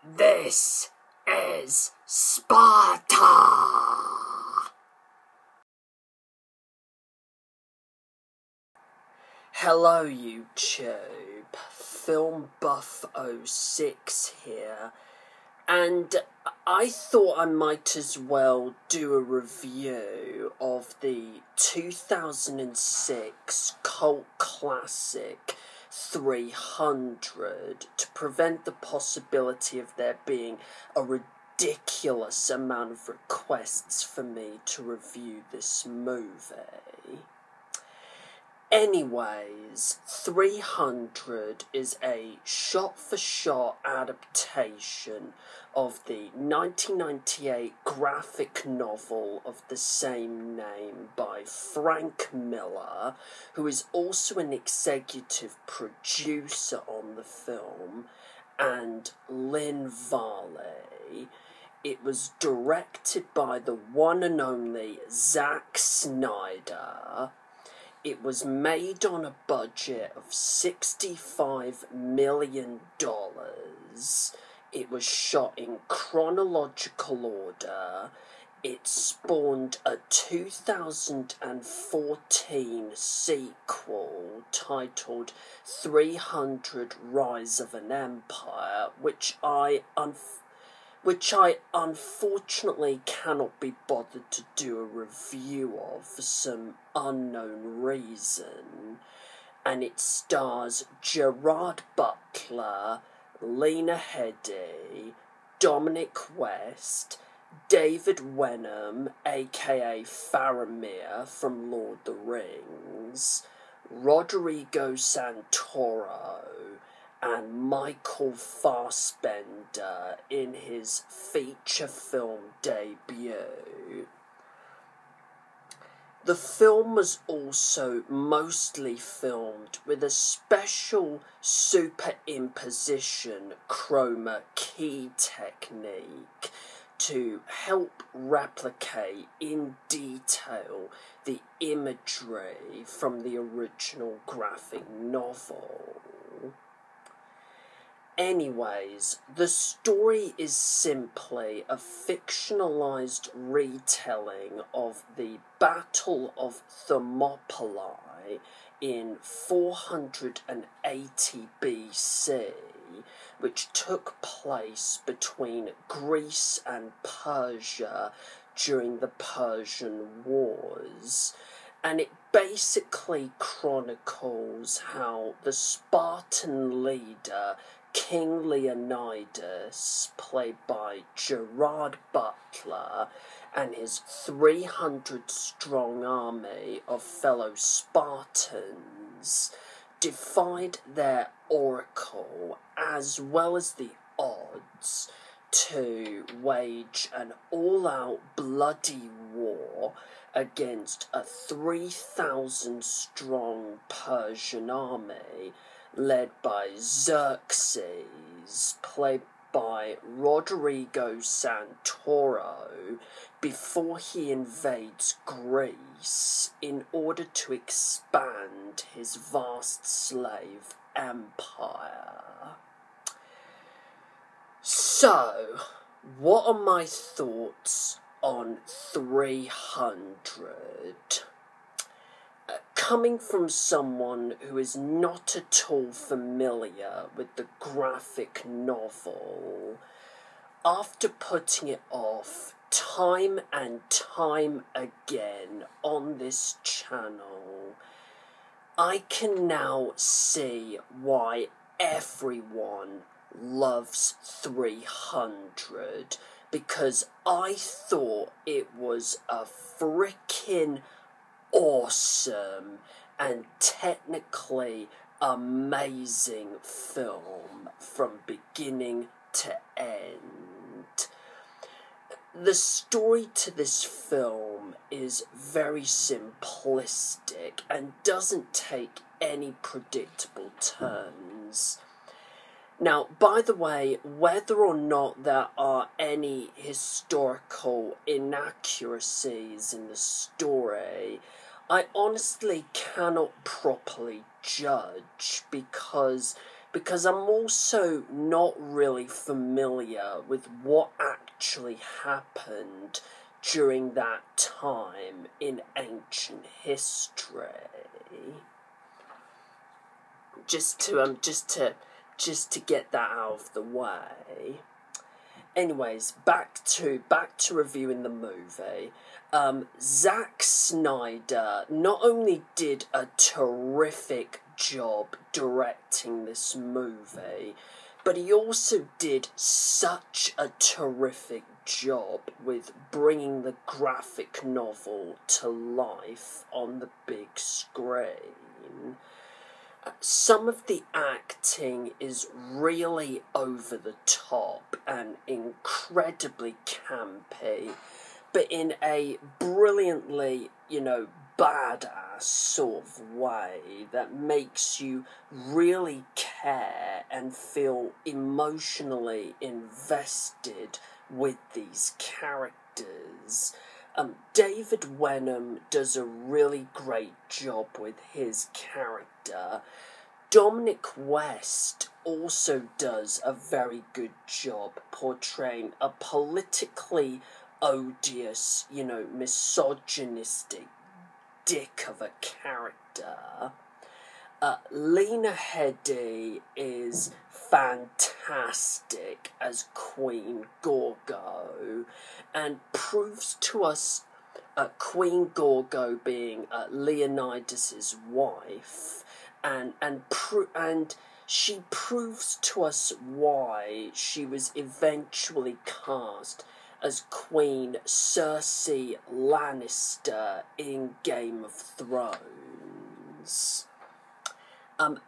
This is Sparta! Hello YouTube, Film Buff 06 here, and I thought I might as well do a review of the 2006 cult classic 300 to prevent the possibility of there being a ridiculous amount of requests for me to review this movie. Anyways, 300 is a shot-for-shot adaptation of the 1998 graphic novel of the same name by Frank Miller, who is also an executive producer on the film, and Lynn Varley. It was directed by the one and only Zack Snyder. It was made on a budget of $65 million. It was shot in chronological order. It spawned a 2014 sequel titled 300 Rise of an Empire, which I unfortunately cannot be bothered to do a review of for some unknown reason. And it stars Gerard Butler, Lena Headey, Dominic West, David Wenham, aka Faramir from Lord of the Rings, Rodrigo Santoro, and Michael Fassbender in his feature film debut. The film was also mostly filmed with a special superimposition chroma key technique to help replicate in detail the imagery from the original graphic novel. Anyways, the story is simply a fictionalized retelling of the Battle of Thermopylae in 480 BC, which took place between Greece and Persia during the Persian Wars. And it basically chronicles how the Spartan leader King Leonidas, played by Gerard Butler, and his 300-strong army of fellow Spartans defied their oracle as well as the odds to wage an all-out bloody war against a 3,000-strong Persian army led by Xerxes, played by Rodrigo Santoro, before he invades Greece in order to expand his vast slave empire. So, what are my thoughts on 300? Coming from someone who is not at all familiar with the graphic novel, after putting it off time and time again on this channel, I can now see why everyone loves 300, because I thought it was a freaking awesome and technically amazing film from beginning to end. The story to this film is very simplistic and doesn't take any predictable turns. Now, by the way, whether or not there are any historical inaccuracies in the story, I honestly cannot properly judge, because because I'm also not really familiar with what actually happened during that time in ancient history. Just to get that out of the way. Anyways, back to reviewing the movie. Zack Snyder not only did a terrific job directing this movie, but he also did such a terrific job with bringing the graphic novel to life on the big screen. Some of the acting is really over the top and incredibly campy, but in a brilliantly, badass sort of way that makes you really care and feel emotionally invested with these characters. David Wenham does a really great job with his character. Dominic West also does a very good job portraying a politically odious, misogynistic dick of a character. Lena Headey is fantastic as Queen Gorgo and proves to us, Queen Gorgo being Leonidas's wife, and she proves to us why she was eventually cast as Queen Cersei Lannister in Game of Thrones.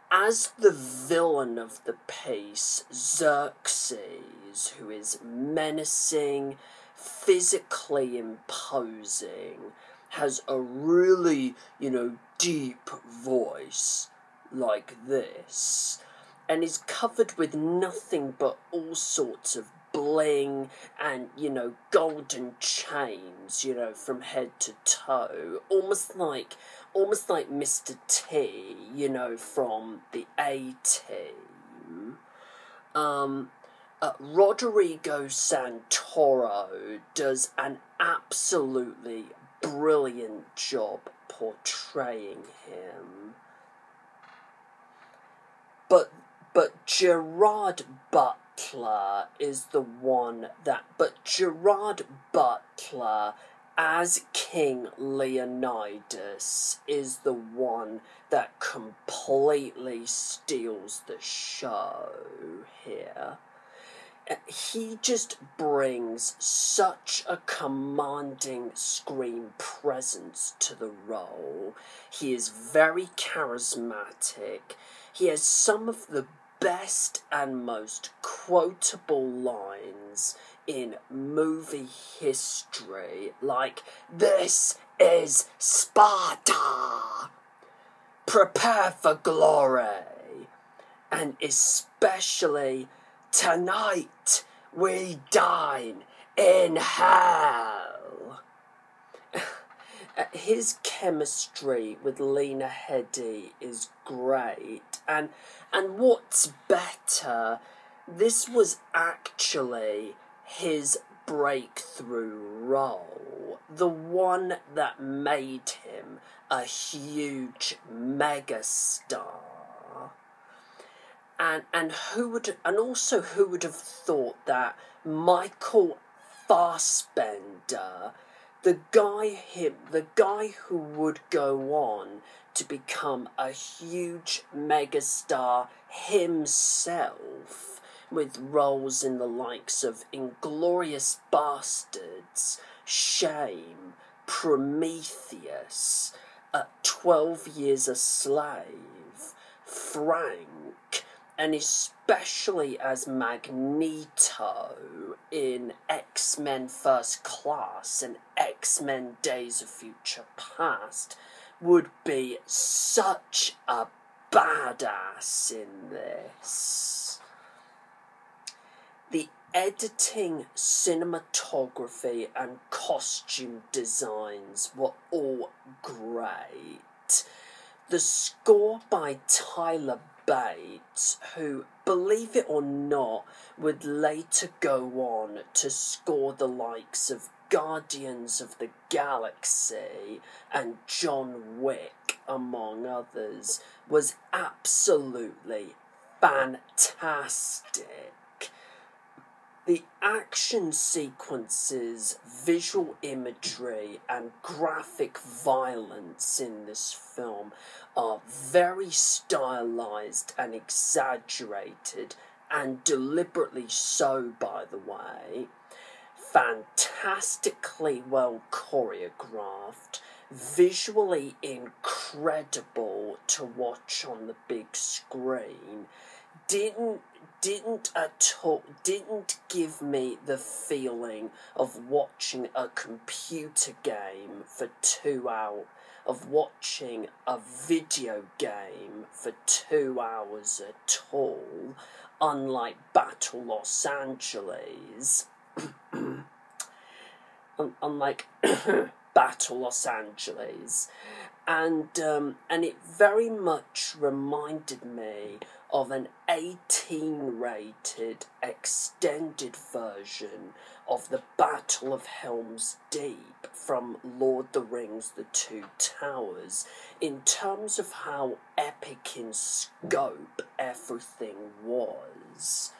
As the villain of the piece, Xerxes, who is menacing, physically imposing, has a really, deep voice like this, and is covered with nothing but all sorts of bling and, golden chains, from head to toe, almost like Mr. T, from the A-Team. Rodrigo Santoro does an absolutely brilliant job portraying him. But Gerard Butler is the one Gerard Butler as King Leonidas is the one that completely steals the show here. He just brings such a commanding screen presence to the role. He is very charismatic. He has some of the best and most quotable lines in movie history, like, "This is Sparta! Prepare for glory!" And especially, "Tonight we dine in hell." His chemistry with Lena Headey is great, and what's better, this was actually his breakthrough role, the one that made him a huge megastar. And who would have thought that Michael Fassbender, the guy who would go on to become a huge megastar himself, with roles in the likes of Inglourious Bastards, Shame, Prometheus, 12 Years a Slave, Frank, and especially as Magneto in X-Men First Class and X-Men Days of Future Past, would be such a badass in this. The editing, cinematography, and costume designs were all great. The score by Tyler Bates, who, believe it or not, would later go on to score the likes of Guardians of the Galaxy and John Wick, among others, was absolutely fantastic. The action sequences, visual imagery, and graphic violence in this film are very stylized and exaggerated, and deliberately so, by the way. Fantastically well choreographed, visually incredible to watch on the big screen. Didn't give me the feeling of watching a computer game for 2 hours, of watching a video game for 2 hours at all, unlike Battle Los Angeles. Unlike Battle Los Angeles, and it very much reminded me of an 18-rated extended version of the Battle of Helm's Deep from Lord of the Rings: The Two Towers, in terms of how epic in scope everything was.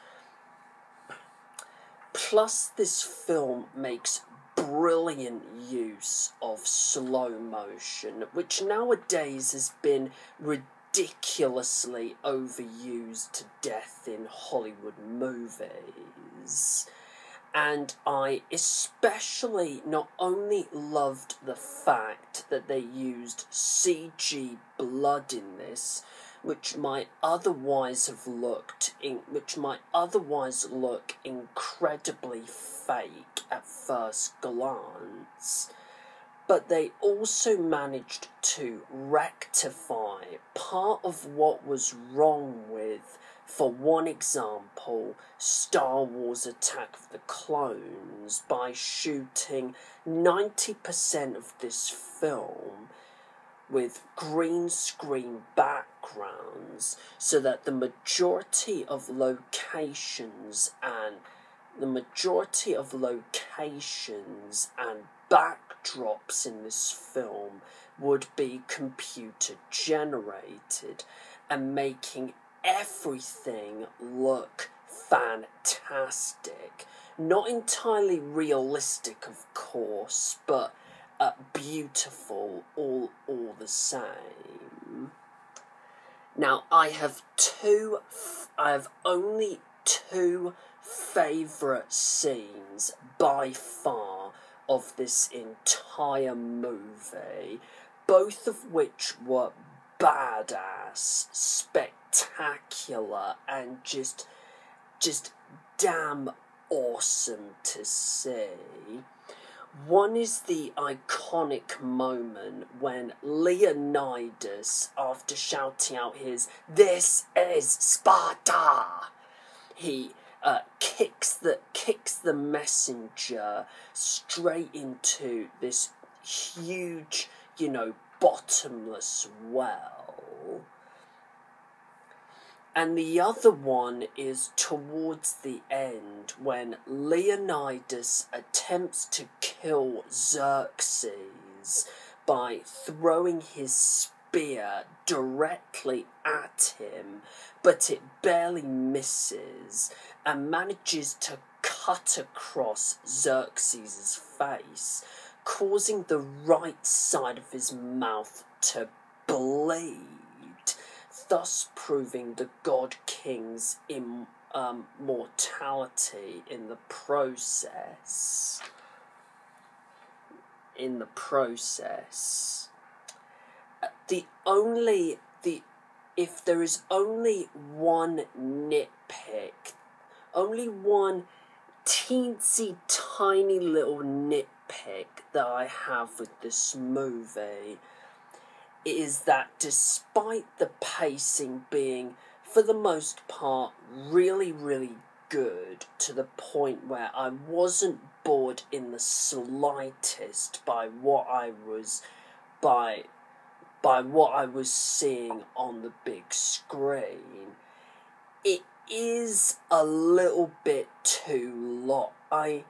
Plus, this film makes brilliant use of slow motion, which nowadays has been ridiculously overused to death in Hollywood movies. And I especially not only loved the fact that they used CG blood in this, which might otherwise look incredibly fake at first glance, but they also managed to rectify part of what was wrong with, for one example, Star Wars Attack of the Clones by shooting 90% of this film with green screen backgrounds, so that the majority of locations and backdrops in this film would be computer generated, and making everything look fantastic. Not entirely realistic, of course, but beautiful all the same. Now, I have only two favourite scenes by far of this entire movie, both of which were badass, spectacular, and just damn awesome to see. One is the iconic moment when Leonidas, after shouting out his "This is Sparta!" he kicks the messenger straight into this huge, bottomless well. And the other one is towards the end, when Leonidas attempts to kill Xerxes by throwing his spear directly at him, but it barely misses and manages to cut across Xerxes' face, causing the right side of his mouth to bleed, thus proving the God King's immortality in the process. If there is only one nitpick, only one teensy tiny little nitpick that I have with this movie, is that despite the pacing being, for the most part, really, really good, to the point where I wasn't bored in the slightest by by what I was seeing on the big screen, it is a little bit too long. I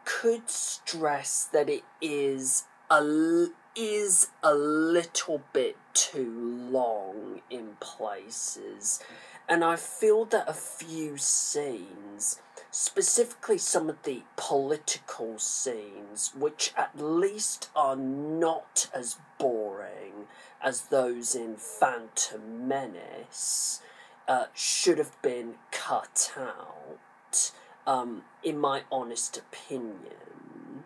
could stress that it is a little bit too long in places, and I feel that a few scenes, specifically some of the political scenes, which at least are not as boring as those in Phantom Menace, should have been cut out. In my honest opinion.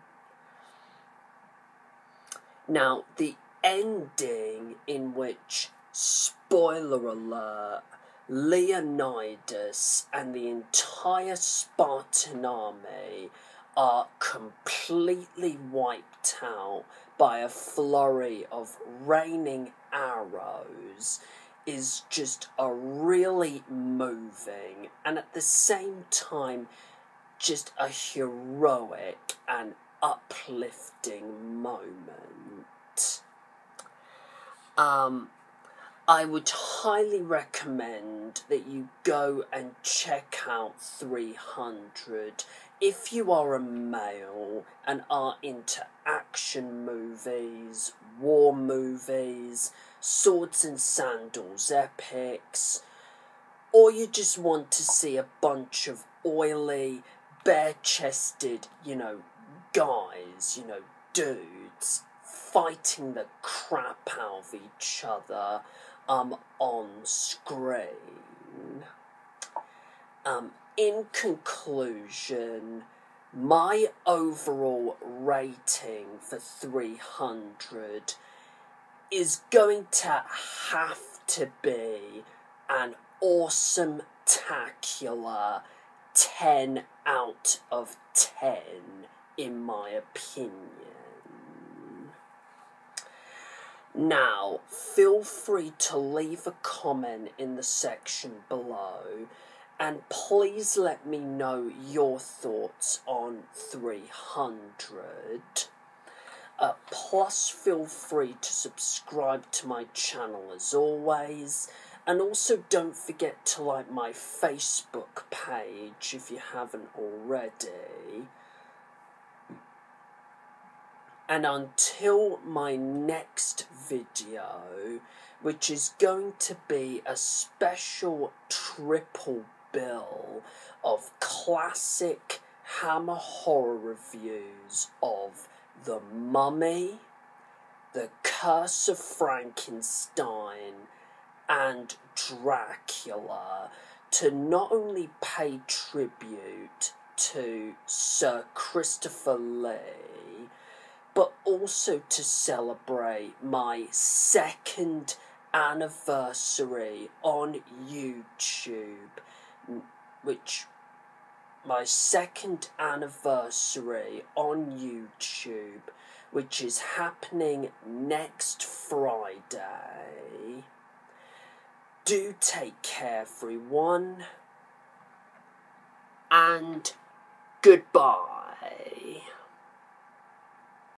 Now, the ending in which, spoiler alert, Leonidas and the entire Spartan army are completely wiped out by a flurry of raining arrows is just a really moving and at the same time just a heroic and uplifting moment. I would highly recommend that you go and check out 300 if you are a male and are into action movies, war movies, swords and sandals epics, or you just want to see a bunch of oily, bare-chested, guys, dudes, fighting the crap out of each other, on screen. In conclusion, my overall rating for 300 is going to have to be an awesome, tacular 10 out of 10, in my opinion. Now, feel free to leave a comment in the section below, and please let me know your thoughts on 300. Plus, feel free to subscribe to my channel as always, and also don't forget to like my Facebook page if you haven't already. And until my next video, which is going to be a special triple bill of classic Hammer horror reviews of The Mummy, The Curse of Frankenstein, and Dracula, to not only pay tribute to Sir Christopher Lee, but also to celebrate my 2nd anniversary on YouTube, which is happening next Friday. Do take care, everyone, and goodbye.